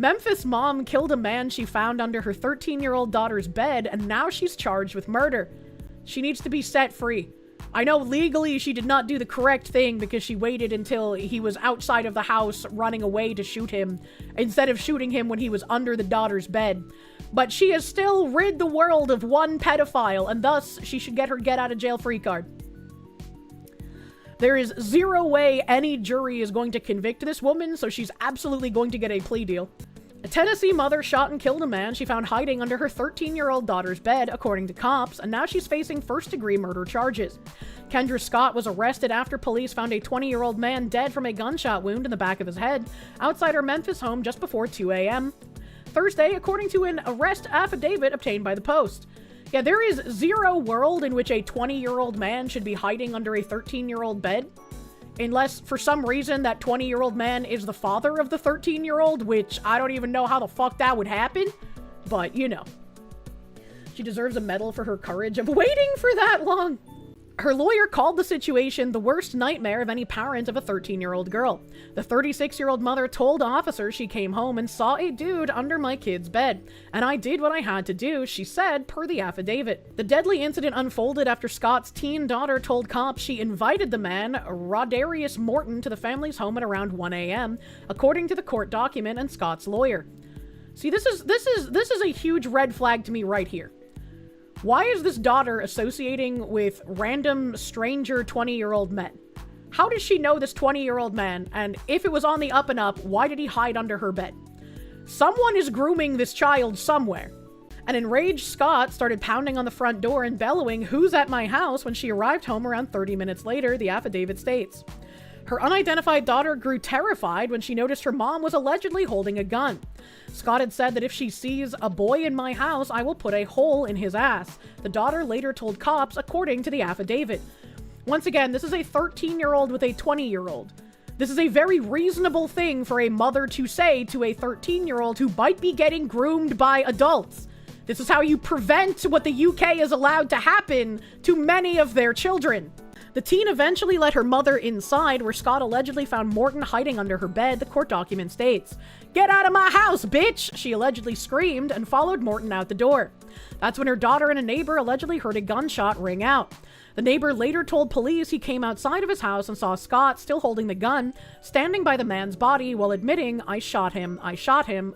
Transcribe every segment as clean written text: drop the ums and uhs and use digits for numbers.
Memphis mom killed a man she found under her 13-year-old daughter's bed, and now she's charged with murder. She needs to be set free. I know legally she did not do the correct thing because she waited until he was outside of the house running away to shoot him, instead of shooting him when he was under the daughter's bed. But she has still rid the world of one pedophile, and thus she should get her get-out-of-jail-free card. There is zero way any jury is going to convict this woman, so she's absolutely going to get a plea deal. A Tennessee mother shot and killed a man she found hiding under her 13-year-old daughter's bed, according to cops, and now she's facing first-degree murder charges. Kendra Scott was arrested after police found a 20-year-old man dead from a gunshot wound in the back of his head outside her Memphis home just before 2 a.m. Thursday, according to an arrest affidavit obtained by the Post. Yeah, there is zero world in which a 20-year-old man should be hiding under a 13-year-old bed. Unless, for some reason, that 20-year-old man is the father of the 13-year-old, which I don't even know how the fuck that would happen. But, you know. She deserves a medal for her courage of waiting for that long. Her lawyer called the situation the worst nightmare of any parent of a 13-year-old girl. The 36-year-old mother told officers she came home and saw a dude under my kid's bed, and I did what I had to do, she said, per the affidavit. The deadly incident unfolded after Scott's teen daughter told cops she invited the man, Rodarius Morton, to the family's home at around 1 a.m., according to the court document and Scott's lawyer. See, this is a huge red flag to me right here. Why is this daughter associating with random stranger 20-year-old men? How does she know this 20-year-old man? And if it was on the up and up, why did he hide under her bed? Someone is grooming this child somewhere. An enraged Scott started pounding on the front door and bellowing, "Who's at my house?" when she arrived home around 30 minutes later, the affidavit states. Her unidentified daughter grew terrified when she noticed her mom was allegedly holding a gun. Scott had said that if she sees a boy in my house, I will put a hole in his ass. The daughter later told cops, according to the affidavit. Once again, this is a 13-year-old with a 20-year-old. This is a very reasonable thing for a mother to say to a 13-year-old who might be getting groomed by adults. This is how you prevent what the UK is allowed to happen to many of their children. The teen eventually let her mother inside, where Scott allegedly found Morton hiding under her bed, the court document states. "Get out of my house, bitch!" she allegedly screamed and followed Morton out the door. That's when her daughter and a neighbor allegedly heard a gunshot ring out. The neighbor later told police he came outside of his house and saw Scott, still holding the gun, standing by the man's body while admitting, I shot him,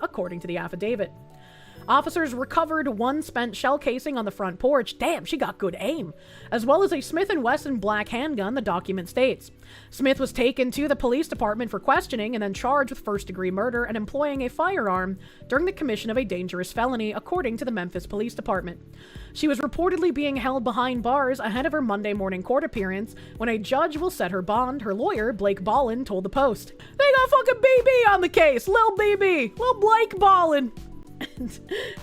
according to the affidavit. Officers recovered one spent shell casing on the front porch. Damn, she got good aim. As well as a Smith & Wesson black handgun, the document states. Smith was taken to the police department for questioning and then charged with first-degree murder and employing a firearm during the commission of a dangerous felony, according to the Memphis Police Department. She was reportedly being held behind bars ahead of her Monday morning court appearance when a judge will set her bond, her lawyer, Blake Ballin, told the Post. They got fucking BB on the case! Lil BB! Lil Blake Ballin!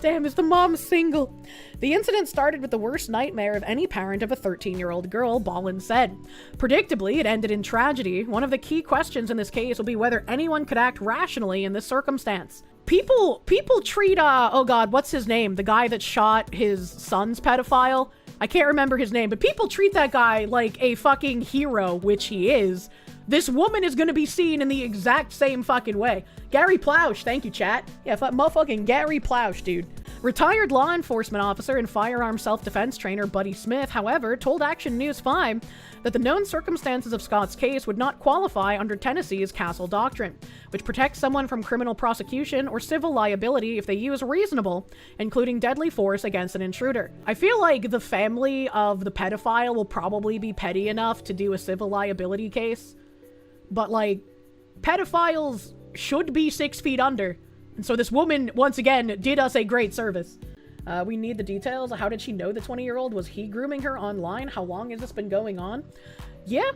Damn, is the mom single? The incident started with the worst nightmare of any parent of a 13-year-old girl, Ballin said. Predictably, it ended in tragedy. One of the key questions in this case will be whether anyone could act rationally in this circumstance. People treat, oh god, what's his name? The guy that shot his son's pedophile? I can't remember his name, but people treat that guy like a fucking hero, which he is. This woman is gonna be seen in the exact same fucking way. Gary Ploush, thank you, chat. Yeah, motherfucking Gary Ploush, dude. Retired law enforcement officer and firearm self-defense trainer Buddy Smith, however, told Action News 5 that the known circumstances of Scott's case would not qualify under Tennessee's Castle Doctrine, which protects someone from criminal prosecution or civil liability if they use reasonable, including deadly force against an intruder. I feel like the family of the pedophile will probably be petty enough to do a civil liability case. But, like, pedophiles should be 6 feet under. And so this woman, once again, did us a great service. We need the details. How did she know the 20-year-old? Was he grooming her online? How long has this been going on? Yeah.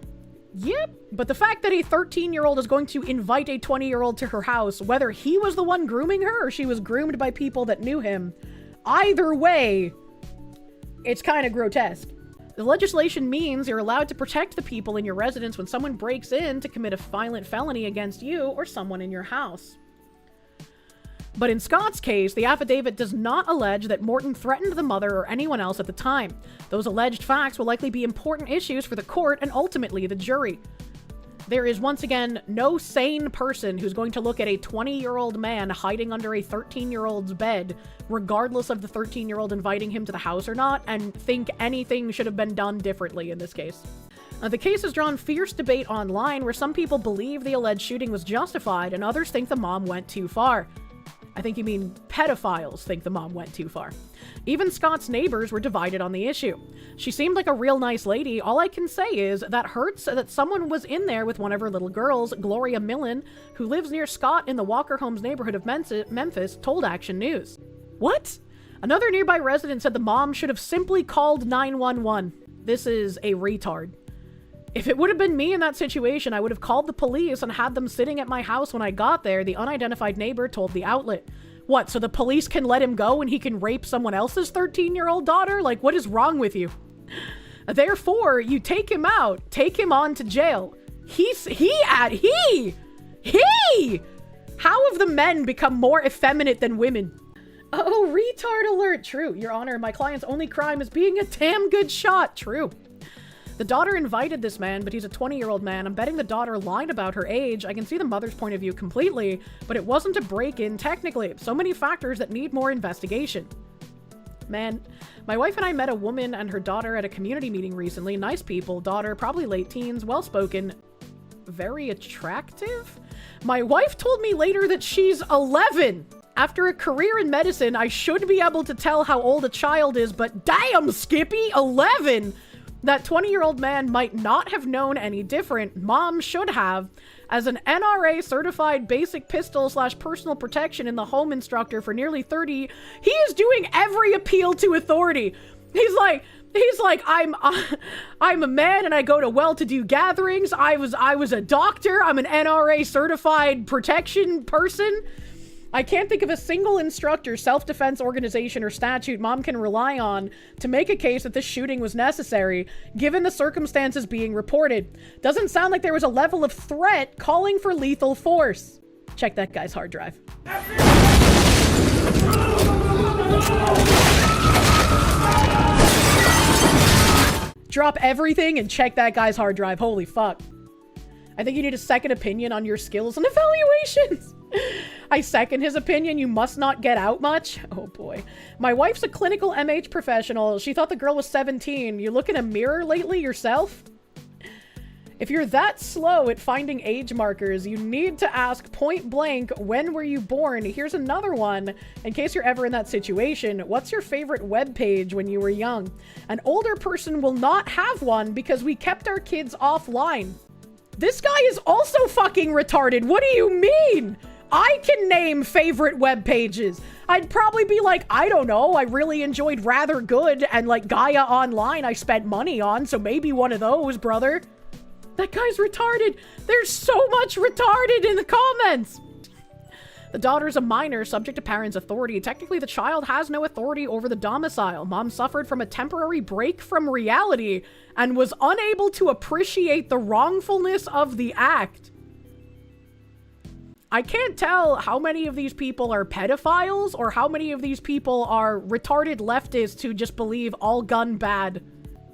But the fact that a 13-year-old is going to invite a 20-year-old to her house, whether he was the one grooming her or she was groomed by people that knew him, either way, it's kind of grotesque. The legislation means you're allowed to protect the people in your residence when someone breaks in to commit a violent felony against you or someone in your house. But in Scott's case, the affidavit does not allege that Morton threatened the mother or anyone else at the time. Those alleged facts will likely be important issues for the court and ultimately the jury. There is, once again, no sane person who's going to look at a 20-year-old man hiding under a 13-year-old's bed, regardless of the 13-year-old inviting him to the house or not, and think anything should have been done differently in this case. The case has drawn fierce debate online, where some people believe the alleged shooting was justified and others think the mom went too far. I think you mean pedophiles think the mom went too far. Even Scott's neighbors were divided on the issue. She seemed like a real nice lady. All I can say is that hurts that someone was in there with one of her little girls. Gloria Millen, who lives near Scott in the Walker Homes neighborhood of Memphis, told Action News. What? Another nearby resident said the mom should have simply called 911. This is a retard. If it would have been me in that situation, I would have called the police and had them sitting at my house when I got there, the unidentified neighbor told the outlet. What, so the police can let him go and he can rape someone else's 13-year-old daughter? Like, what is wrong with you? Therefore, you take him out, take him on to jail. How have the men become more effeminate than women? Oh, retard alert. True, Your Honor, my client's only crime is being a damn good shot. True. The daughter invited this man, but he's a 20-year-old man. I'm betting the daughter lied about her age. I can see the mother's point of view completely, but it wasn't a break-in technically. So many factors that need more investigation. Man, my wife and I met a woman and her daughter at a community meeting recently. Nice people, daughter, probably late teens, well-spoken, very attractive. My wife told me later that she's 11. After a career in medicine, I should be able to tell how old a child is, but damn, Skippy, 11! That 20-year-old man might not have known any different. Mom should have. As an NRA certified basic pistol / personal protection in the home instructor for nearly 30, he is doing every appeal to authority. He's like, I'm a man and I go to well-to-do gatherings. I was a doctor. I'm an NRA certified protection person. I can't think of a single instructor, self-defense organization, or statute Mom can rely on to make a case that this shooting was necessary, given the circumstances being reported. Doesn't sound like there was a level of threat calling for lethal force. Check that guy's hard drive. Drop everything and check that guy's hard drive. Holy fuck. I think you need a second opinion on your skills and evaluations. I second his opinion. You must not get out much. Oh boy. My wife's a clinical MH professional. She thought the girl was 17. You look in a mirror lately yourself? If you're that slow at finding age markers, you need to ask point blank, when were you born? Here's another one. In case you're ever in that situation, what's your favorite web page when you were young? An older person will not have one because we kept our kids offline. This guy is also fucking retarded. What do you mean? I can name favorite web pages. I'd probably be like, I don't know. I really enjoyed Rather Good and like Gaia Online I spent money on. So maybe one of those, brother. That guy's retarded. There's so much retarded in the comments. The daughter's a minor subject to parents' authority. Technically, the child has no authority over the domicile. Mom suffered from a temporary break from reality and was unable to appreciate the wrongfulness of the act. I can't tell how many of these people are pedophiles or how many of these people are retarded leftists who just believe all gun bad.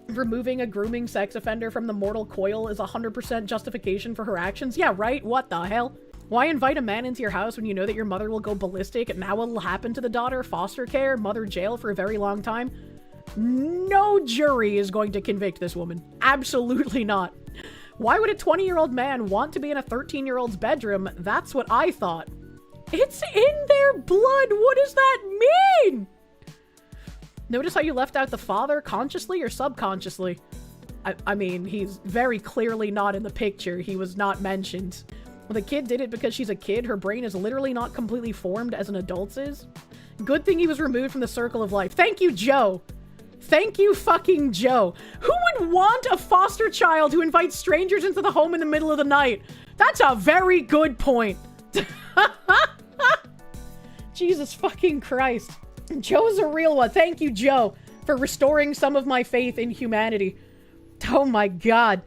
Removing a grooming sex offender from the mortal coil is 100% justification for her actions. Yeah, right? What the hell? Why invite a man into your house when you know that your mother will go ballistic? And now what'll happen to the daughter? Foster care? Mother jail for a very long time? No jury is going to convict this woman. Absolutely not. Why would a 20-year-old man want to be in a 13-year-old's bedroom? That's what I thought. It's in their blood. What does that mean? Notice how you left out the father consciously or subconsciously? I mean, he's very clearly not in the picture. He was not mentioned. Well, the kid did it because she's a kid. Her brain is literally not completely formed as an adult's is. Good thing he was removed from the circle of life. Thank you, Joe. Thank you, fucking Joe. Who would want a foster child who invites strangers into the home in the middle of the night? That's a very good point. Jesus fucking Christ. Joe's a real one. Thank you, Joe, for restoring some of my faith in humanity. Oh my God.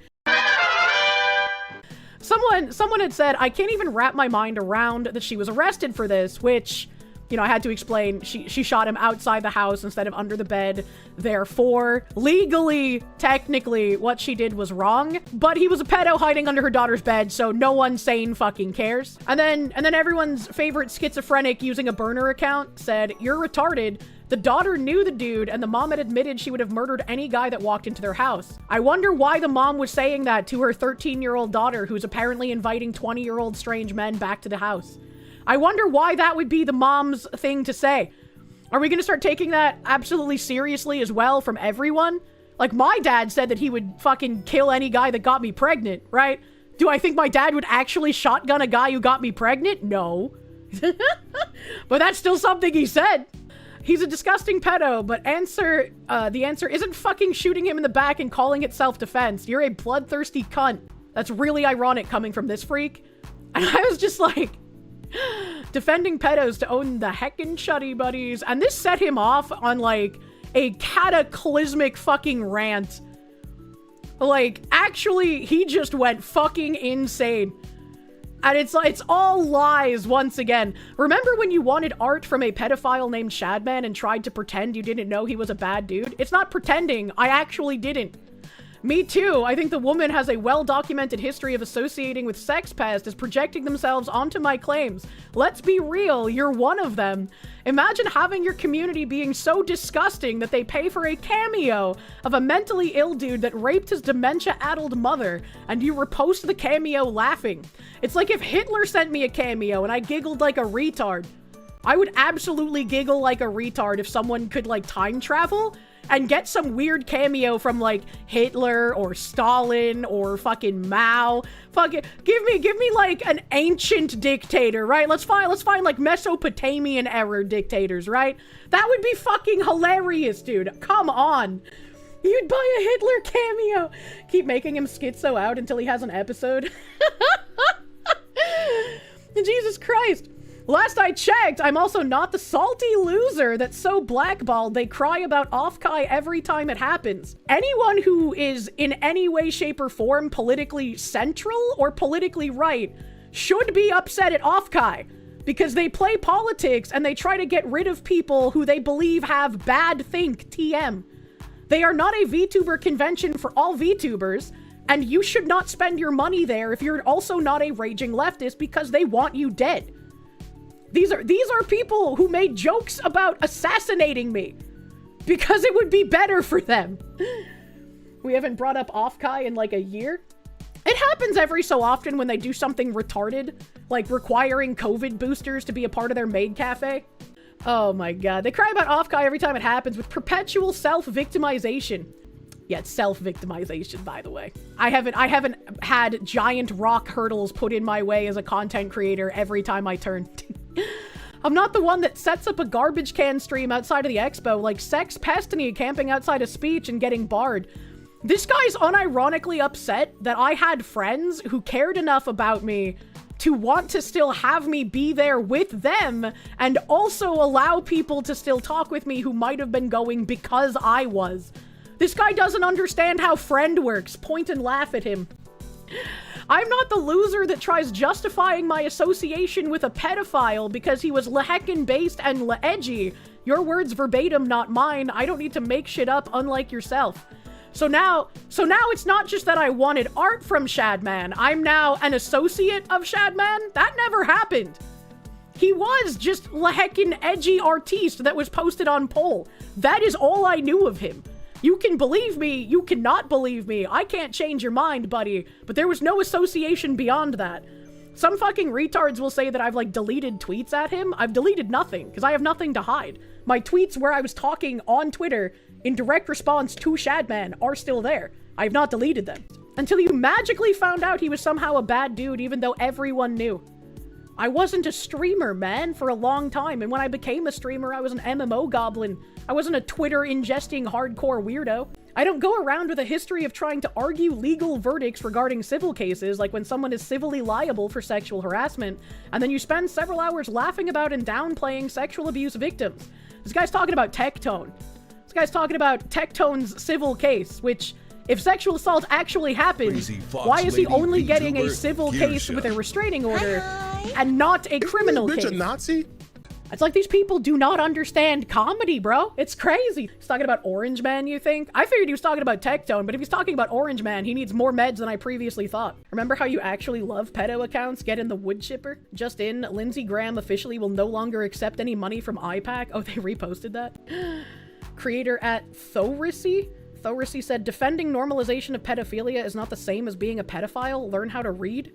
Someone had said, I can't even wrap my mind around that she was arrested for this, which You know, I had to explain she shot him outside the house instead of under the bed. Therefore, legally, technically, what she did was wrong. But he was a pedo hiding under her daughter's bed, so no one sane fucking cares. And then everyone's favorite schizophrenic using a burner account said, "You're retarded. The daughter knew the dude, and the mom had admitted she would have murdered any guy that walked into their house." I wonder why the mom was saying that to her 13-year-old daughter, who's apparently inviting 20-year-old strange men back to the house. I wonder why that would be the mom's thing to say. Are we gonna start taking that absolutely seriously as well from everyone? Like, my dad said that he would fucking kill any guy that got me pregnant, right? Do I think my dad would actually shotgun a guy who got me pregnant? No. But that's still something he said. He's a disgusting pedo, but the answer isn't fucking shooting him in the back and calling it self-defense. You're a bloodthirsty cunt. That's really ironic coming from this freak. And I was just like, defending pedos to own the heckin' shuddy buddies. And this set him off on like a cataclysmic fucking rant. Like, actually, he just went fucking insane. And it's all lies once again. Remember when you wanted art from a pedophile named Shadman and tried to pretend you didn't know he was a bad dude? It's not pretending. I actually didn't. Me too. I think the woman has a well-documented history of associating with sex pests as projecting themselves onto my claims. Let's be real, you're one of them. Imagine having your community being so disgusting that they pay for a cameo of a mentally ill dude that raped his dementia-addled mother, and you repost the cameo laughing. It's like if Hitler sent me a cameo and I giggled like a retard. I would absolutely giggle like a retard if someone could, like, time travel and get some weird cameo from, like, Hitler or Stalin or fucking Mao. Fucking give me like an ancient dictator, right? Let's find like Mesopotamian era dictators, right? That would be fucking hilarious, dude. Come on. You'd buy a Hitler cameo. Keep making him schizo out until he has an episode. Jesus Christ. Last I checked, I'm also not the salty loser that's so blackballed they cry about Off-Kai every time it happens. Anyone who is in any way, shape, or form politically central or politically right should be upset at Off-Kai because they play politics and they try to get rid of people who they believe have bad think TM. They are not a VTuber convention for all VTubers, and you should not spend your money there if you're also not a raging leftist because they want you dead. These are people who made jokes about assassinating me because it would be better for them. We haven't brought up Off-Kai in like a year. It happens every so often when they do something retarded, like requiring COVID boosters to be a part of their maid cafe. Oh my god. They cry about Off-Kai every time it happens with perpetual self-victimization. Yeah, it's self-victimization, by the way. I haven't had giant rock hurdles put in my way as a content creator every time I turn. I'm not the one that sets up a garbage can stream outside of the expo like Sex Pestany camping outside a speech and getting barred. This guy's unironically upset that I had friends who cared enough about me to want to still have me be there with them and also allow people to still talk with me who might have been going because I was. This guy doesn't understand how friend works. Point and laugh at him. I'm not the loser that tries justifying my association with a pedophile because he was leheckin based and le-edgy. Your words verbatim, not mine. I don't need to make shit up, unlike yourself. So now it's not just that I wanted art from Shadman. I'm now an associate of Shadman? That never happened. He was just leheckin edgy artiste that was posted on poll. That is all I knew of him. You can believe me, you cannot believe me. I can't change your mind, buddy. But there was no association beyond that. Some fucking retards will say that I've, like, deleted tweets at him. I've deleted nothing, because I have nothing to hide. My tweets where I was talking on Twitter in direct response to Shadman are still there. I have not deleted them. Until you magically found out he was somehow a bad dude, even though everyone knew. I wasn't a streamer, man, for a long time. And when I became a streamer, I was an MMO goblin. I wasn't a Twitter-ingesting hardcore weirdo. I don't go around with a history of trying to argue legal verdicts regarding civil cases, like when someone is civilly liable for sexual harassment, and then you spend several hours laughing about and downplaying sexual abuse victims. This guy's talking about Tectone. This guy's talking about Tectone's civil case, which, if sexual assault actually happened, why is he only getting a civil case with a restraining order and not a criminal case? A Nazi? It's like these people do not understand comedy, bro. It's crazy. He's talking about Orange Man, you think? I figured he was talking about Tectone, but if he's talking about Orange Man, he needs more meds than I previously thought. Remember how you actually love pedo accounts? Get in the wood chipper. Just in, Lindsey Graham officially will no longer accept any money from IPAC. Oh, they reposted that? Creator at Thorisy said, defending normalization of pedophilia is not the same as being a pedophile. Learn how to read.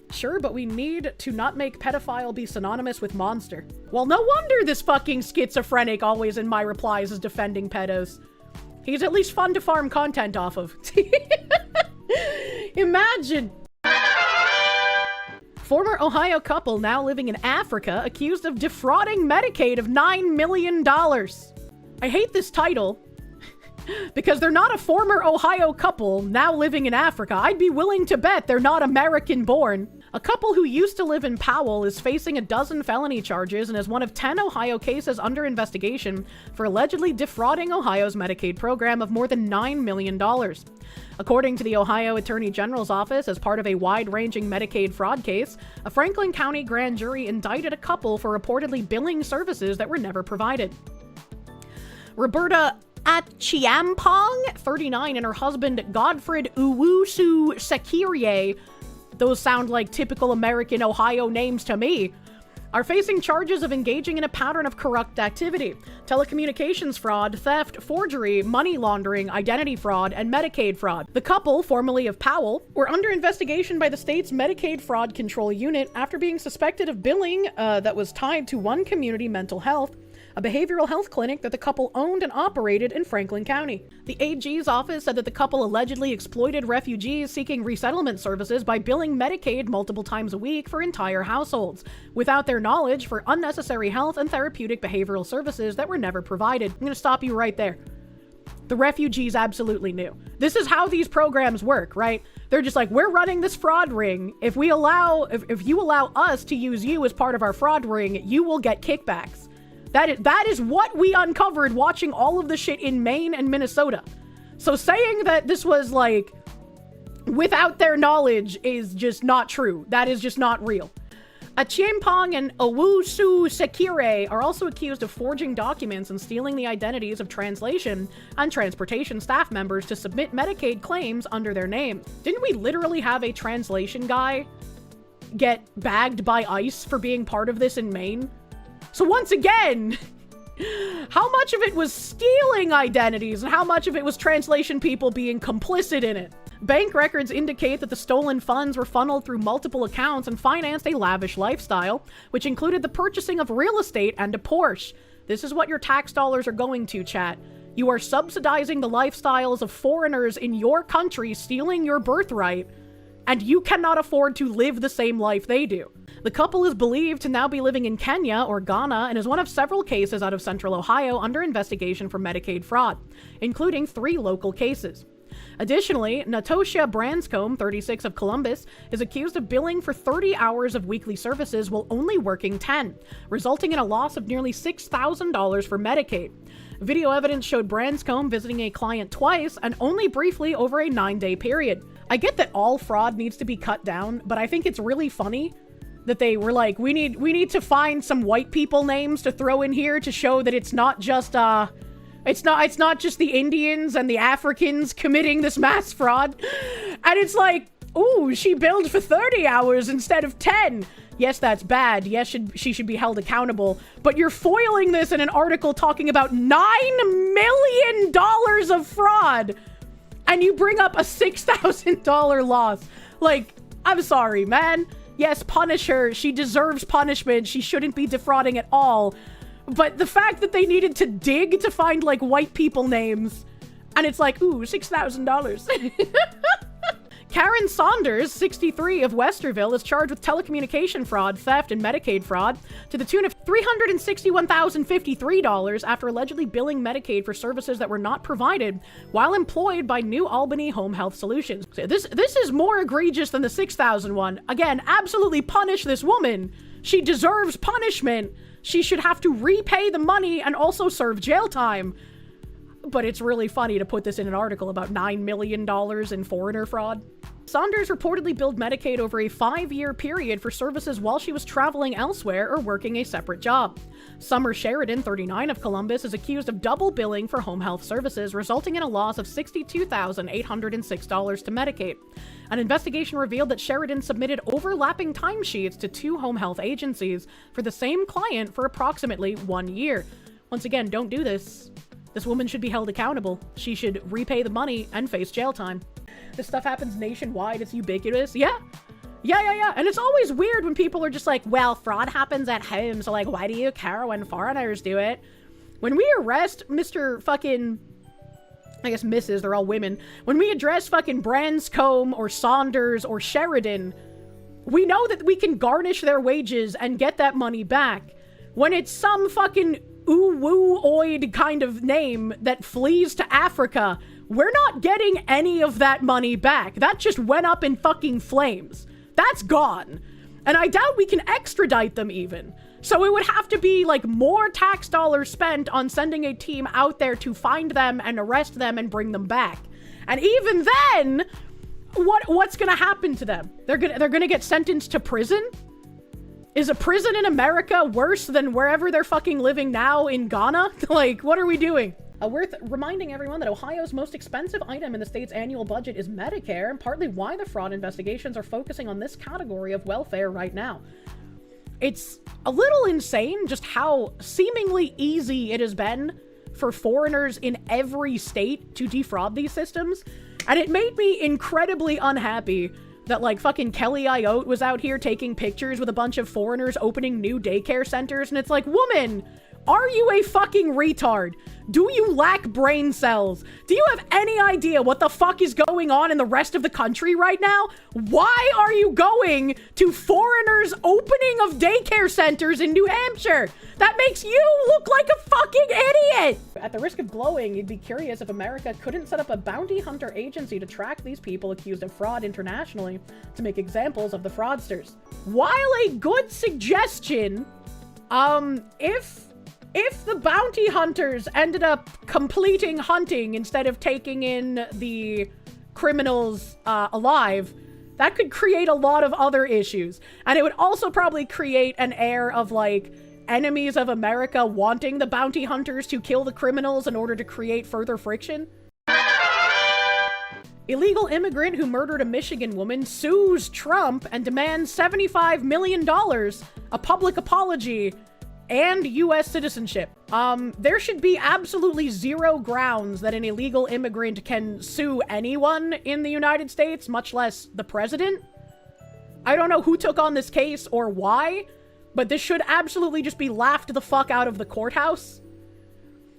Sure, but we need to not make pedophile be synonymous with monster. Well, no wonder this fucking schizophrenic always in my replies is defending pedos. He's at least fun to farm content off of. Imagine. Former Ohio couple now living in Africa accused of defrauding Medicaid of $9 million. I hate this title because they're not a former Ohio couple now living in Africa. I'd be willing to bet they're not American born. A couple who used to live in Powell is facing a dozen felony charges and is one of 10 Ohio cases under investigation for allegedly defrauding Ohio's Medicaid program of more than $9 million. According to the Ohio Attorney General's office, as part of a wide-ranging Medicaid fraud case, a Franklin County grand jury indicted a couple for reportedly billing services that were never provided. Roberta Achiampong, 39, and her husband Godfred Uwusu Sekirie, those sound like typical American Ohio names to me, are facing charges of engaging in a pattern of corrupt activity, telecommunications fraud, theft, forgery, money laundering, identity fraud, and Medicaid fraud. The couple, formerly of Powell, were under investigation by the state's Medicaid Fraud Control Unit after being suspected of billing that was tied to One Community Mental Health, a behavioral health clinic that the couple owned and operated in Franklin County. The AG's office said that the couple allegedly exploited refugees seeking resettlement services by billing Medicaid multiple times a week for entire households, without their knowledge, for unnecessary health and therapeutic behavioral services that were never provided. I'm gonna stop you right there. The refugees absolutely knew. This is how these programs work, right? They're just like, we're running this fraud ring. If you allow us to use you as part of our fraud ring, you will get kickbacks. That is what we uncovered watching all of the shit in Maine and Minnesota. So saying that this was like without their knowledge is just not true. That is just not real. Achiampong and Owusu Sekire are also accused of forging documents and stealing the identities of translation and transportation staff members to submit Medicaid claims under their name. Didn't we literally have a translation guy get bagged by ICE for being part of this in Maine? So once again, how much of it was stealing identities and how much of it was translation people being complicit in it? Bank records indicate that the stolen funds were funneled through multiple accounts and financed a lavish lifestyle, which included the purchasing of real estate and a Porsche. This is what your tax dollars are going to, chat. You are subsidizing the lifestyles of foreigners in your country, stealing your birthright, and you cannot afford to live the same life they do. The couple is believed to now be living in Kenya or Ghana and is one of several cases out of central Ohio under investigation for Medicaid fraud, including 3 local cases. Additionally, Natosha Branscombe, 36, of Columbus, is accused of billing for 30 hours of weekly services while only working 10, resulting in a loss of nearly $6,000 for Medicaid. Video evidence showed Branscombe visiting a client twice and only briefly over a 9-day period. I get that all fraud needs to be cut down, but I think it's really funny that they were like, we need to find some white people names to throw in here to show that it's not just it's not just the Indians and the Africans committing this mass fraud. And it's like, ooh, she billed for 30 hours instead of 10. Yes, that's bad. Yes, she should be held accountable. But you're foiling this in an article talking about $9 million of fraud. And you bring up a $6,000 loss. Like, I'm sorry, man. Yes, punish her. She deserves punishment. She shouldn't be defrauding at all. But the fact that they needed to dig to find, like, white people names, and it's like, ooh, $6,000. Karen Saunders, 63, of Westerville, is charged with telecommunication fraud, theft, and Medicaid fraud to the tune of $361,053 after allegedly billing Medicaid for services that were not provided while employed by New Albany Home Health Solutions. So this is more egregious than the $6,000 one. Again, absolutely punish this woman. She deserves punishment. She should have to repay the money and also serve jail time. But it's really funny to put this in an article about $9 million in foreigner fraud. Saunders reportedly billed Medicaid over a 5-year period for services while she was traveling elsewhere or working a separate job. Summer Sheridan, 39, of Columbus, is accused of double billing for home health services, resulting in a loss of $62,806 to Medicaid. An investigation revealed that Sheridan submitted overlapping timesheets to 2 home health agencies for the same client for approximately 1 year. Once again, don't do this. This woman should be held accountable. She should repay the money and face jail time. This stuff happens nationwide. It's ubiquitous. Yeah. And it's always weird when people are just like, well, fraud happens at home, so like, why do you care when foreigners do it? When we arrest Mr. fucking, I guess Mrs., they're all women. When we address fucking Branscombe or Saunders or Sheridan, we know that we can garnish their wages and get that money back. When it's some fucking ooh-woo-oid kind of name that flees to Africa, we're not getting any of that money back. That just went up in fucking flames. That's gone. And I doubt we can extradite them even. So it would have to be like more tax dollars spent on sending a team out there to find them and arrest them and bring them back. And even then, what's gonna happen to them? They're gonna get sentenced to prison? Is a prison in America worse than wherever they're fucking living now in Ghana? Like, what are we doing? Worth reminding everyone that Ohio's most expensive item in the state's annual budget is Medicare, and partly why the fraud investigations are focusing on this category of welfare right now. It's a little insane just how seemingly easy it has been for foreigners in every state to defraud these systems, and it made me incredibly unhappy that like fucking Kelly Ayotte was out here taking pictures with a bunch of foreigners opening new daycare centers, and it's like, woman, are you a fucking retard? Do you lack brain cells? Do you have any idea what the fuck is going on in the rest of the country right now? Why are you going to foreigners' opening of daycare centers in New Hampshire? That makes you look like a fucking idiot! At the risk of glowing, you'd be curious if America couldn't set up a bounty hunter agency to track these people accused of fraud internationally to make examples of the fraudsters. While a good suggestion, if the bounty hunters ended up completing hunting instead of taking in the criminals alive, that could create a lot of other issues. And it would also probably create an air of like enemies of America wanting the bounty hunters to kill the criminals in order to create further friction. Illegal immigrant who murdered a Michigan woman sues Trump and demands $75 million, a public apology, and U.S. citizenship. There should be absolutely zero grounds that an illegal immigrant can sue anyone in the United States, much less the president. I don't know who took on this case or why, but this should absolutely just be laughed the fuck out of the courthouse.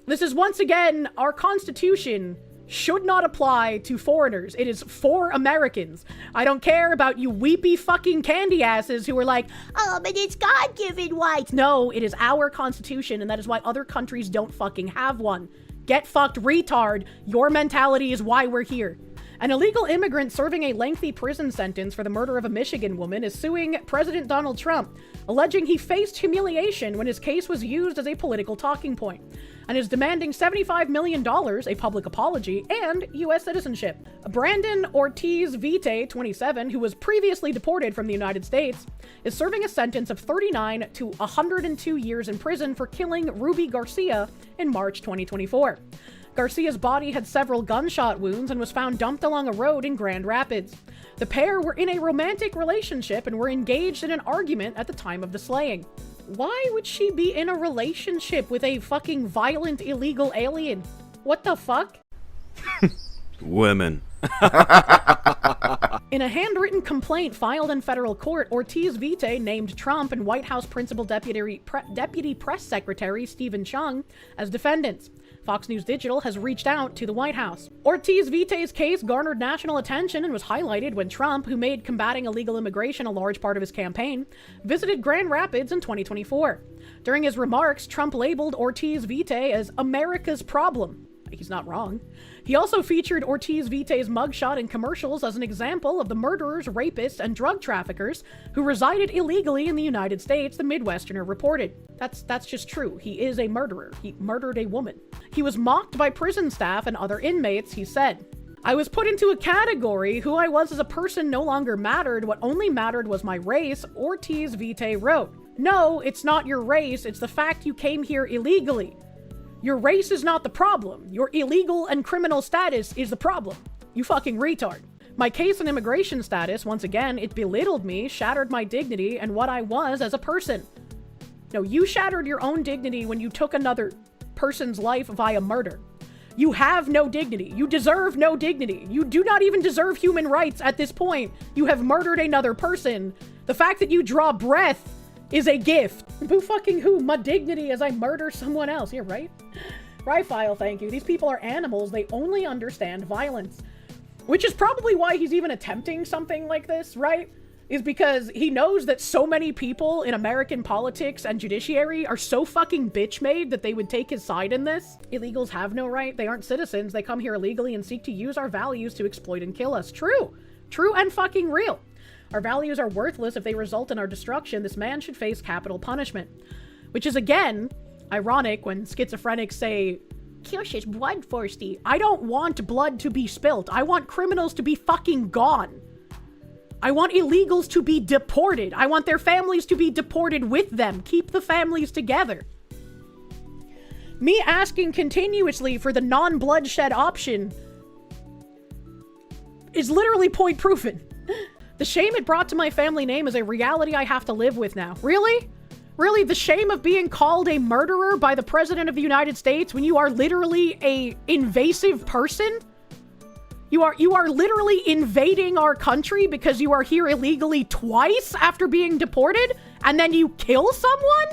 This is, once again, our Constitution should not apply to foreigners. It is for Americans. I don't care about you weepy fucking candy asses who are like, oh, but it's God-given rights. No, it is our Constitution, and that is why other countries don't fucking have one. Get fucked, retard. Your mentality is why we're here. An illegal immigrant serving a lengthy prison sentence for the murder of a Michigan woman is suing President Donald Trump, alleging he faced humiliation when his case was used as a political talking point, and is demanding $75 million, a public apology, and U.S. citizenship. Brandon Ortiz Vite, 27, who was previously deported from the United States, is serving a sentence of 39 to 102 years in prison for killing Ruby Garcia in March 2024. Garcia's body had several gunshot wounds and was found dumped along a road in Grand Rapids. The pair were in a romantic relationship and were engaged in an argument at the time of the slaying. Why would she be in a relationship with a fucking violent illegal alien? What the fuck? Women. In a handwritten complaint filed in federal court, Ortiz Vite named Trump and White House Principal Deputy Press Secretary Stephen Chung as defendants. Fox News Digital has reached out to the White House. Ortiz Vite's case garnered national attention and was highlighted when Trump, who made combating illegal immigration a large part of his campaign, visited Grand Rapids in 2024. During his remarks, Trump labeled Ortiz Vite as America's problem. He's not wrong. He also featured Ortiz Vite's mugshot in commercials as an example of the murderers, rapists, and drug traffickers who resided illegally in the United States, the Midwesterner reported. That's just true. He is a murderer. He murdered a woman. He was mocked by prison staff and other inmates, he said. I was put into a category. Who I was as a person no longer mattered. What only mattered was my race, Ortiz Vitae wrote. No, it's not your race. It's the fact you came here illegally. Your race is not the problem. Your illegal and criminal status is the problem. You fucking retard. My case and immigration status, once again, it belittled me, shattered my dignity, and what I was as a person. No, you shattered your own dignity when you took another person's life via murder. You have no dignity. You deserve no dignity. You do not even deserve human rights at this point. You have murdered another person. The fact that you draw breath is a gift. Who fucking who? My dignity as I murder someone else. Yeah, right? Rifile, thank you. These people are animals. They only understand violence. Which is probably why he's even attempting something like this, right? Is because he knows that so many people in American politics and judiciary are so fucking bitch-made that they would take his side in this. Illegals have no right. They aren't citizens. They come here illegally and seek to use our values to exploit and kill us. True. True and fucking real. Our values are worthless if they result in our destruction. This man should face capital punishment. Which is, again, ironic when schizophrenics say, Kirsche is bloodthirsty. I don't want blood to be spilt. I want criminals to be fucking gone. I want illegals to be deported. I want their families to be deported with them. Keep the families together. Me asking continuously for the non-bloodshed option is literally point proven. The shame it brought to my family name is a reality I have to live with now. Really? Really? The shame of being called a murderer by the President of the United States when you are literally a invasive person? You are literally invading our country because you are here illegally twice after being deported, and then you kill someone?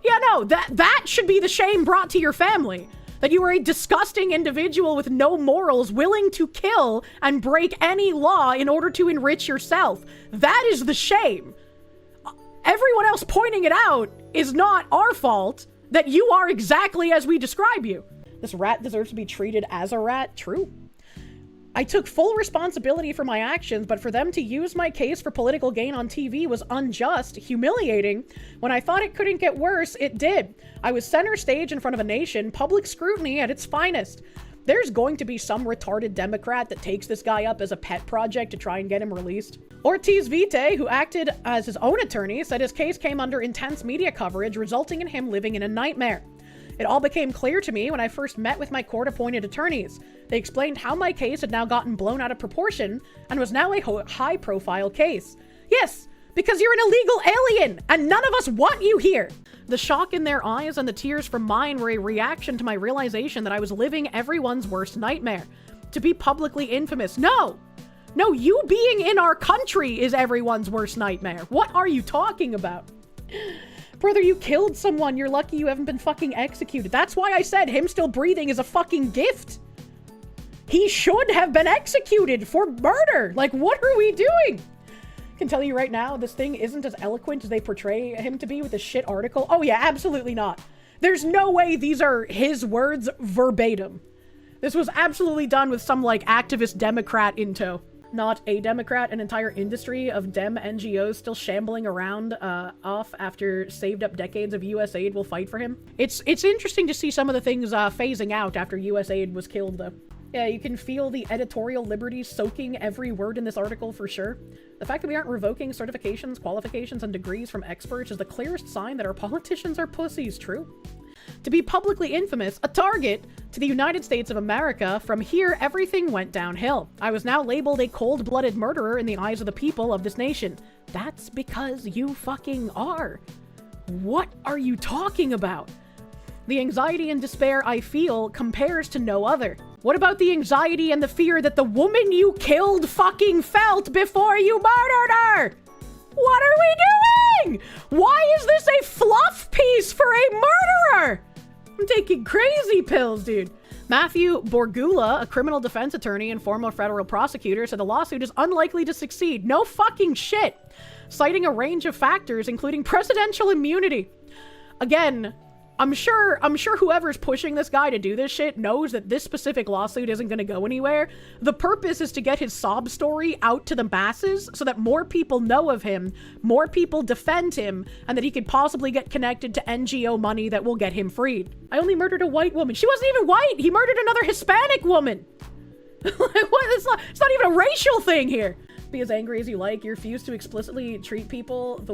Yeah, no, that should be the shame brought to your family. That you are a disgusting individual with no morals, willing to kill and break any law in order to enrich yourself. That is the shame. Everyone else pointing it out is not our fault that you are exactly as we describe you. This rat deserves to be treated as a rat. True. I took full responsibility for my actions, but for them to use my case for political gain on TV was unjust, humiliating. When I thought it couldn't get worse, it did. I was center stage in front of a nation, public scrutiny at its finest. There's going to be some retarded Democrat that takes this guy up as a pet project to try and get him released. Ortiz Vitae, who acted as his own attorney, said his case came under intense media coverage, resulting in him living in a nightmare. It all became clear to me when I first met with my court-appointed attorneys. They explained how my case had now gotten blown out of proportion and was now a high-profile case. Yes, because you're an illegal alien, and none of us want you here. The shock in their eyes and the tears from mine were a reaction to my realization that I was living everyone's worst nightmare. To be publicly infamous. No, you being in our country is everyone's worst nightmare. What are you talking about? Brother, you killed someone. You're lucky you haven't been fucking executed. That's why I said him still breathing is a fucking gift. He should have been executed for murder. Like, what are we doing? I can tell you right now, this thing isn't as eloquent as they portray him to be with this shit article. Oh yeah, absolutely not. There's no way these are his words verbatim. This was absolutely done with some, like, activist Democrat in tow. Not a Democrat, an entire industry of Dem NGOs still shambling around off after saved up decades of US aid will fight for him. It's interesting to see some of the things phasing out after US aid was killed, though. Yeah, you can feel the editorial liberty soaking every word in this article for sure. The fact that we aren't revoking certifications, qualifications, and degrees from experts is the clearest sign that our politicians are pussies, true? To be publicly infamous, a target to the United States of America, from here everything went downhill. I was now labeled a cold-blooded murderer in the eyes of the people of this nation. That's because you fucking are. What are you talking about? The anxiety and despair I feel compares to no other. What about the anxiety and the fear that the woman you killed fucking felt before you murdered her? What are we doing? Why is this a fluff piece for a murderer? I'm taking crazy pills, dude. Matthew Borgula, a criminal defense attorney and former federal prosecutor, said the lawsuit is unlikely to succeed. No fucking shit. Citing a range of factors, including presidential immunity. Again, I'm sure whoever's pushing this guy to do this shit knows that this specific lawsuit isn't going to go anywhere. The purpose is to get his sob story out to the masses so that more people know of him, more people defend him, and that he could possibly get connected to NGO money that will get him freed. I only murdered a white woman. She wasn't even white. He murdered another Hispanic woman. Like, what? It's not even a racial thing here. Be as angry as you like. You refuse to explicitly treat people in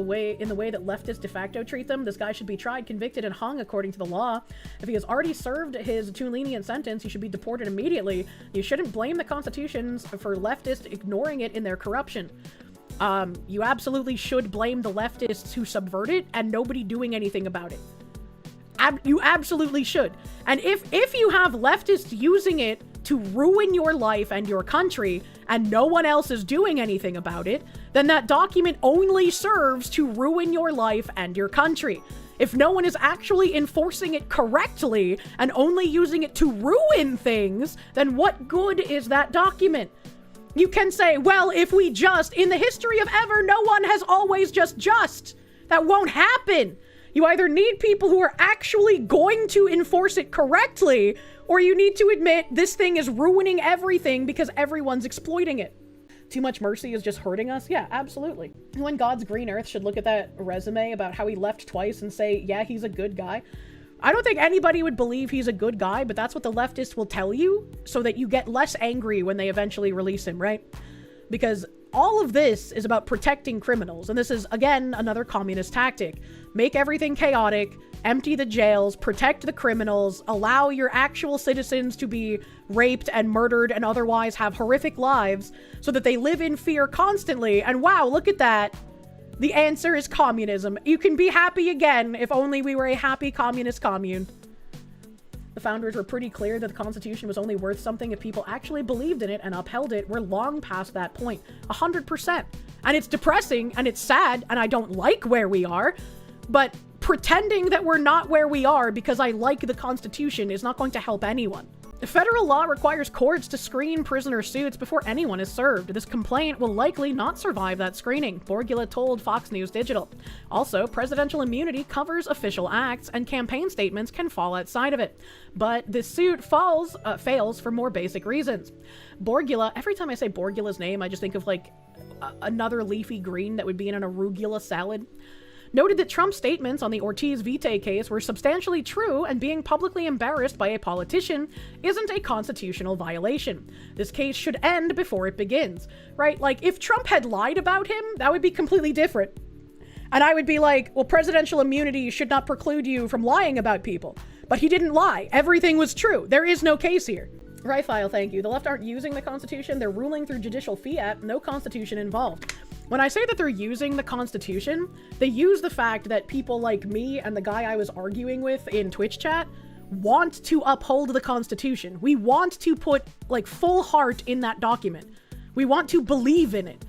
the way that leftists de facto treat them. This guy should be tried, convicted, and hung according to the law. If he has already served his too lenient sentence, he should be deported immediately. You shouldn't blame the constitutions for leftists ignoring it in their corruption. You absolutely should blame the leftists who subvert it and nobody doing anything about it. You absolutely should. And if you have leftists using it to ruin your life and your country, and no one else is doing anything about it, then that document only serves to ruin your life and your country. If no one is actually enforcing it correctly and only using it to ruin things, then what good is that document? You can say, well, if we just, in the history of ever, no one has always just. That won't happen. You either need people who are actually going to enforce it correctly, or you need to admit this thing is ruining everything because everyone's exploiting it. Too much mercy is just hurting us? Yeah, absolutely. When God's green earth should look at that resume about how he left twice and say, yeah, he's a good guy. I don't think anybody would believe he's a good guy, but that's what the leftists will tell you so that you get less angry when they eventually release him, right? Because all of this is about protecting criminals. And this is, again, another communist tactic. Make everything chaotic, empty the jails, protect the criminals, allow your actual citizens to be raped and murdered and otherwise have horrific lives so that they live in fear constantly. And wow, look at that. The answer is communism. You can be happy again if only we were a happy communist commune. The founders were pretty clear that the Constitution was only worth something if people actually believed in it and upheld it. We're long past that point. 100%. And it's depressing and it's sad and I don't like where we are, but pretending that we're not where we are because I like the Constitution is not going to help anyone. Federal law requires courts to screen prisoner suits before anyone is served. This complaint will likely not survive that screening, Borgula told Fox News Digital. Also, presidential immunity covers official acts, and campaign statements can fall outside of it. But this suit fails for more basic reasons. Borgula, every time I say Borgula's name, I just think of like another leafy green that would be in an arugula salad. Noted that Trump's statements on the Ortiz Vitae case were substantially true, and being publicly embarrassed by a politician isn't a constitutional violation. This case should end before it begins, right? Like, if Trump had lied about him, that would be completely different. And I would be like, well, presidential immunity should not preclude you from lying about people. But he didn't lie. Everything was true. There is no case here. Rifile, thank you. The left aren't using the Constitution. They're ruling through judicial fiat. No Constitution involved. When I say that they're using the Constitution, they use the fact that people like me and the guy I was arguing with in Twitch chat want to uphold the Constitution. We want to put like full heart in that document. We want to believe in it.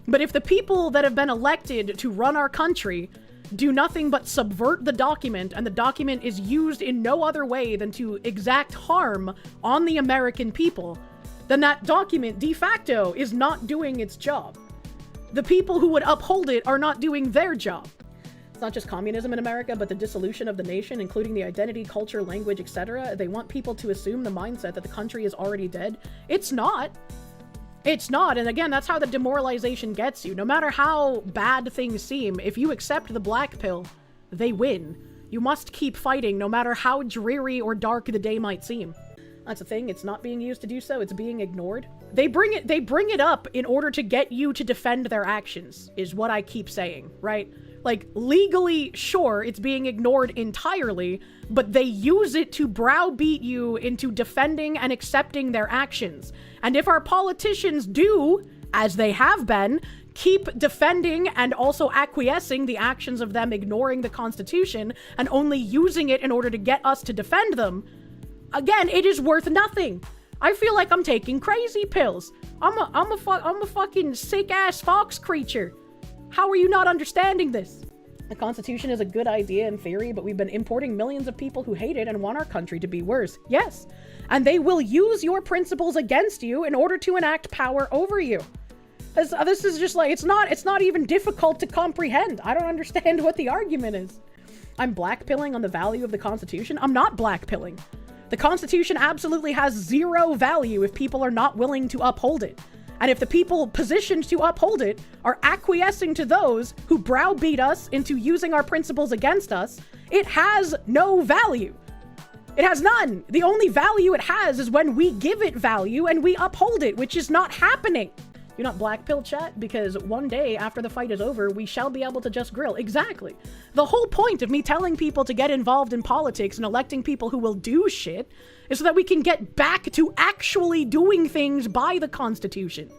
But if the people that have been elected to run our country do nothing but subvert the document, and the document is used in no other way than to exact harm on the American people, then that document de facto is not doing its job. The people who would uphold it are not doing their job. It's not just communism in America, but the dissolution of the nation, including the identity, culture, language, etc. They want people to assume the mindset that the country is already dead. It's not. It's not. And again, that's how the demoralization gets you. No matter how bad things seem, if you accept the black pill, they win. You must keep fighting, no matter how dreary or dark the day might seem. That's the thing. It's not being used to do so. It's being ignored. They bring it up in order to get you to defend their actions, is what I keep saying, right? Like, legally, sure, it's being ignored entirely, but they use it to browbeat you into defending and accepting their actions. And if our politicians do, as they have been, keep defending and also acquiescing the actions of them ignoring the Constitution and only using it in order to get us to defend them, again, it is worth nothing. I feel like I'm taking crazy pills. I'm a fucking sick-ass fox creature. How are you not understanding this? The Constitution is a good idea in theory, but we've been importing millions of people who hate it and want our country to be worse. Yes. And they will use your principles against you in order to enact power over you. This is just like, it's not even difficult to comprehend. I don't understand what the argument is. I'm blackpilling on the value of the Constitution. I'm not blackpilling. The Constitution absolutely has zero value if people are not willing to uphold it. And if the people positioned to uphold it are acquiescing to those who browbeat us into using our principles against us, it has no value. It has none. The only value it has is when we give it value and we uphold it, which is not happening. Do not blackpill chat, because one day after the fight is over, we shall be able to just grill. Exactly. The whole point of me telling people to get involved in politics and electing people who will do shit is so that we can get back to actually doing things by the Constitution.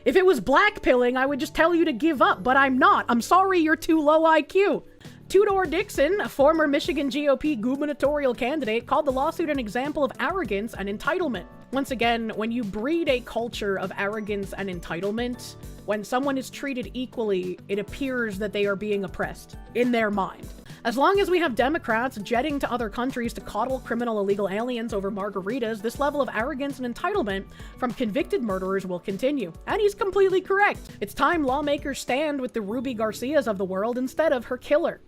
If it was blackpilling, I would just tell you to give up, but I'm not. I'm sorry, you're too low IQ. Tudor Dixon, a former Michigan GOP gubernatorial candidate, called the lawsuit an example of arrogance and entitlement. Once again, when you breed a culture of arrogance and entitlement, when someone is treated equally, it appears that they are being oppressed in their mind. As long as we have Democrats jetting to other countries to coddle criminal illegal aliens over margaritas, this level of arrogance and entitlement from convicted murderers will continue. And he's completely correct. It's time lawmakers stand with the Ruby Garcias of the world instead of her killer.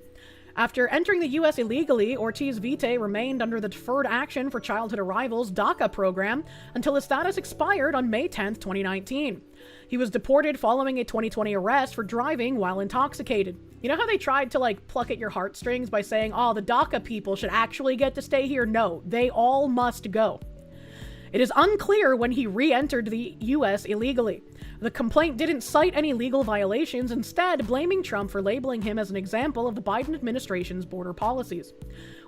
After entering the U.S. illegally, Ortiz Vite remained under the Deferred Action for Childhood Arrivals DACA program until his status expired on May 10, 2019. He was deported following a 2020 arrest for driving while intoxicated. You know how they tried to, pluck at your heartstrings by saying, oh, the DACA people should actually get to stay here? No, they all must go. It is unclear when he re-entered the U.S. illegally. The complaint didn't cite any legal violations, instead blaming Trump for labeling him as an example of the Biden administration's border policies.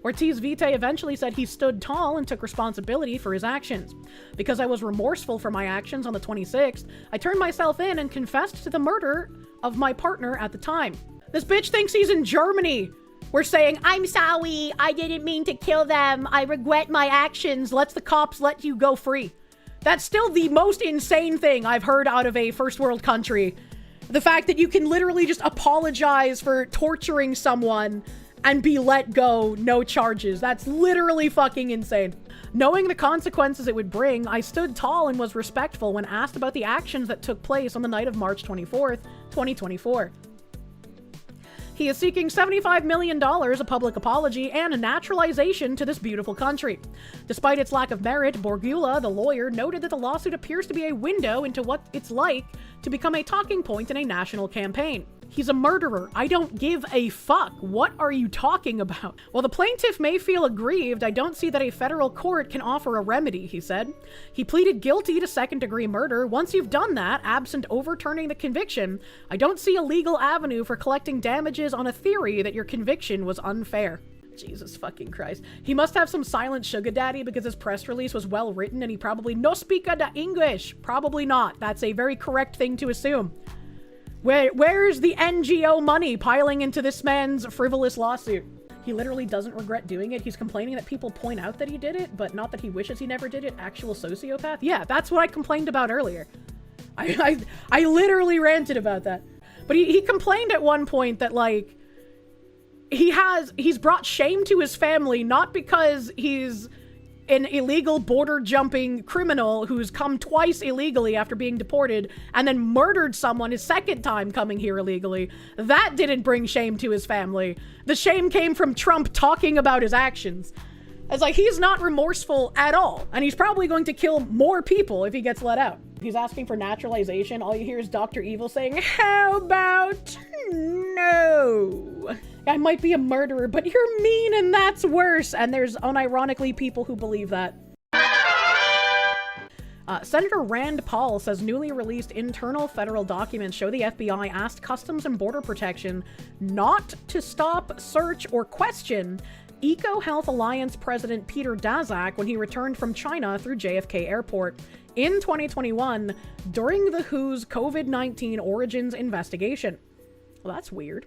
Ortiz Vite eventually said he stood tall and took responsibility for his actions. Because I was remorseful for my actions on the 26th, I turned myself in and confessed to the murder of my partner at the time. This bitch thinks he's in Germany. We're saying, I'm sorry, I didn't mean to kill them, I regret my actions, let the cops let you go free. That's still the most insane thing I've heard out of a first world country. The fact that you can literally just apologize for torturing someone and be let go, no charges. That's literally fucking insane. Knowing the consequences it would bring, I stood tall and was respectful when asked about the actions that took place on the night of March 24th, 2024. He is seeking $75 million, a public apology, and a naturalization to this beautiful country. Despite its lack of merit, Borgula, the lawyer, noted that the lawsuit appears to be a window into what it's like to become a talking point in a national campaign. He's a murderer. I don't give a fuck. What are you talking about? While the plaintiff may feel aggrieved, I don't see that a federal court can offer a remedy, he said. He pleaded guilty to second-degree murder. Once you've done that, absent overturning the conviction, I don't see a legal avenue for collecting damages on a theory that your conviction was unfair. Jesus fucking Christ. He must have some silent sugar daddy because his press release was well written and he probably no speak the English. Probably not. That's a very correct thing to assume. Where's the NGO money piling into this man's frivolous lawsuit? He literally doesn't regret doing it. He's complaining that people point out that he did it, but not that he wishes he never did it. Actual sociopath? Yeah, that's what I complained about earlier. I literally ranted about that. But he complained at one point that, he's brought shame to his family, not because he's an illegal border-jumping criminal who's come twice illegally after being deported and then murdered someone his second time coming here illegally. That didn't bring shame to his family. The shame came from Trump talking about his actions. It's he's not remorseful at all, and he's probably going to kill more people if he gets let out. He's asking for naturalization. All you hear is Dr. Evil saying, how about no? I might be a murderer, but you're mean and that's worse. And there's unironically people who believe that. Senator Rand Paul says newly released internal federal documents show the FBI asked Customs and Border Protection not to stop, search, or question EcoHealth Alliance President Peter Daszak when he returned from China through JFK Airport in 2021 during the WHO's COVID-19 origins investigation. Well, that's weird.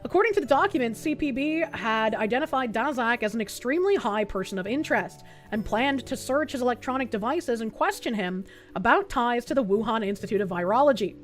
According to the documents, CPB had identified Daszak as an extremely high person of interest and planned to search his electronic devices and question him about ties to the Wuhan Institute of Virology,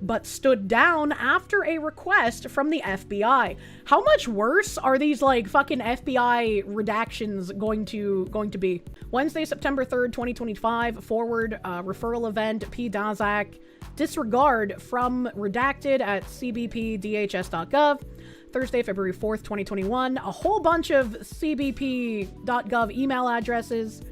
but stood down after a request from the FBI. How much worse are these fucking FBI redactions going to be? Wednesday, September 3rd, 2025, forward referral event P. Daszak disregard from redacted at cbpdhs.gov. Thursday, February 4th, 2021, a whole bunch of cbp.gov email addresses.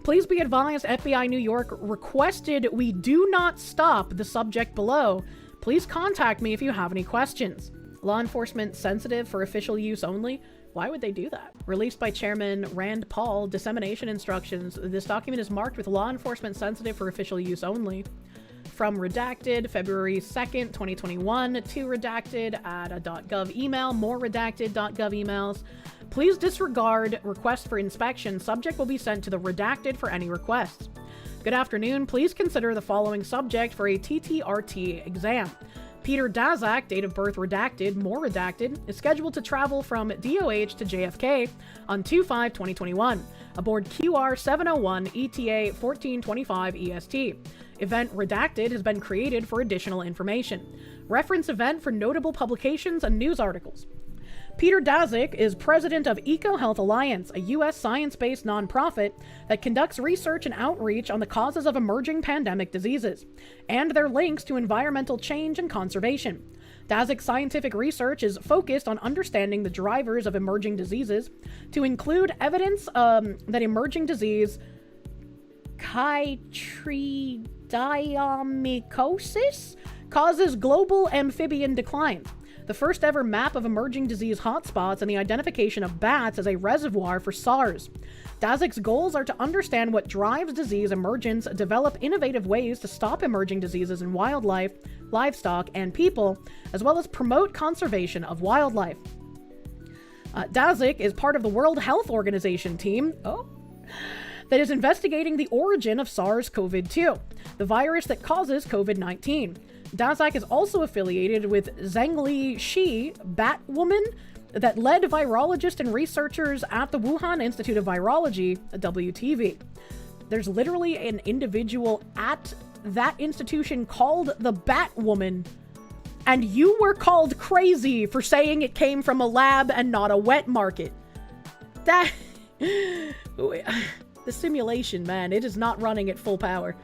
Please be advised, FBI New York requested we do not stop the subject below. Please contact me if you have any questions. Law enforcement sensitive for official use only. Why would they do that? Released by Chairman Rand Paul, dissemination instructions. This document is marked with law enforcement sensitive for official use only. From redacted, February 2nd, 2021, to redacted, add a .gov email, more redacted .gov emails. Please disregard request for inspection. Subject will be sent to the redacted for any requests. Good afternoon. Please consider the following subject for a TTRT exam. Peter Daszak, date of birth redacted, more redacted, is scheduled to travel from DOH to JFK on 2/5/2021 aboard QR 701 ETA 1425 EST. Event redacted has been created for additional information. Reference event for notable publications and news articles. Peter Daszak is president of EcoHealth Alliance, a U.S. science-based nonprofit that conducts research and outreach on the causes of emerging pandemic diseases and their links to environmental change and conservation. Daszak's scientific research is focused on understanding the drivers of emerging diseases to include evidence that emerging disease chytridiomycosis causes global amphibian decline, the first ever map of emerging disease hotspots, and the identification of bats as a reservoir for SARS. Daszak's goals are to understand what drives disease emergence, develop innovative ways to stop emerging diseases in wildlife, livestock, and people, as well as promote conservation of wildlife. Daszak is part of the World Health Organization team that is investigating the origin of SARS-CoV-2, the virus that causes COVID-19. Daszak is also affiliated with Zhengli Shi, Batwoman, that led virologists and researchers at the Wuhan Institute of Virology, WTV. There's literally an individual at that institution called the Batwoman, and you were called crazy for saying it came from a lab and not a wet market. That... the simulation, man, it is not running at full power.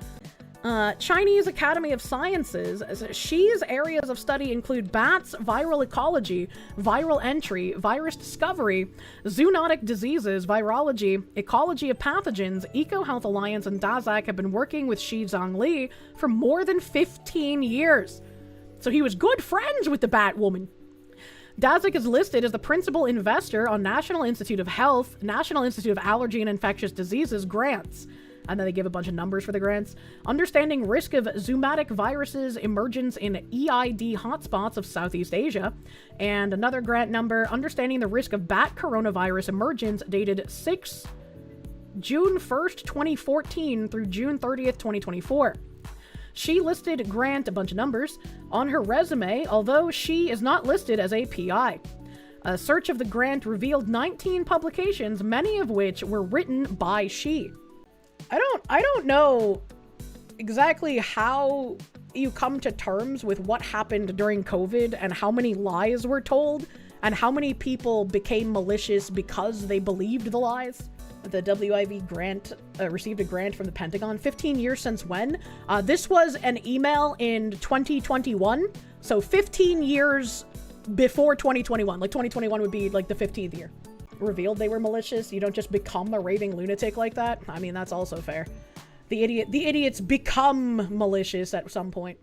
Chinese Academy of Sciences, Xi's areas of study include bats, viral ecology, viral entry, virus discovery, zoonotic diseases, virology, ecology of pathogens. EcoHealth Alliance and Daszak have been working with Xi Zhongli for more than 15 years. So he was good friends with the Batwoman. Daszak is listed as the principal investor on National Institute of Health, National Institute of Allergy and Infectious Diseases grants. And then they give a bunch of numbers for the grants. Understanding risk of zoonotic viruses emergence in EID hotspots of Southeast Asia. And another grant number, understanding the risk of bat coronavirus emergence, dated June 1st, 2014 through June 30th, 2024. She listed grant, a bunch of numbers, on her resume, although she is not listed as a PI. A search of the grant revealed 19 publications, many of which were written by she. I don't know exactly how you come to terms with what happened during COVID and how many lies were told and how many people became malicious because they believed the lies. The WIV grant received a grant from the Pentagon. 15 years since when? This was an email in 2021, so 15 years before 2021. Like 2021 would be like the 15th year. Revealed they were malicious. You don't just become a raving lunatic like that. I mean, that's also fair. The idiots become malicious at some point.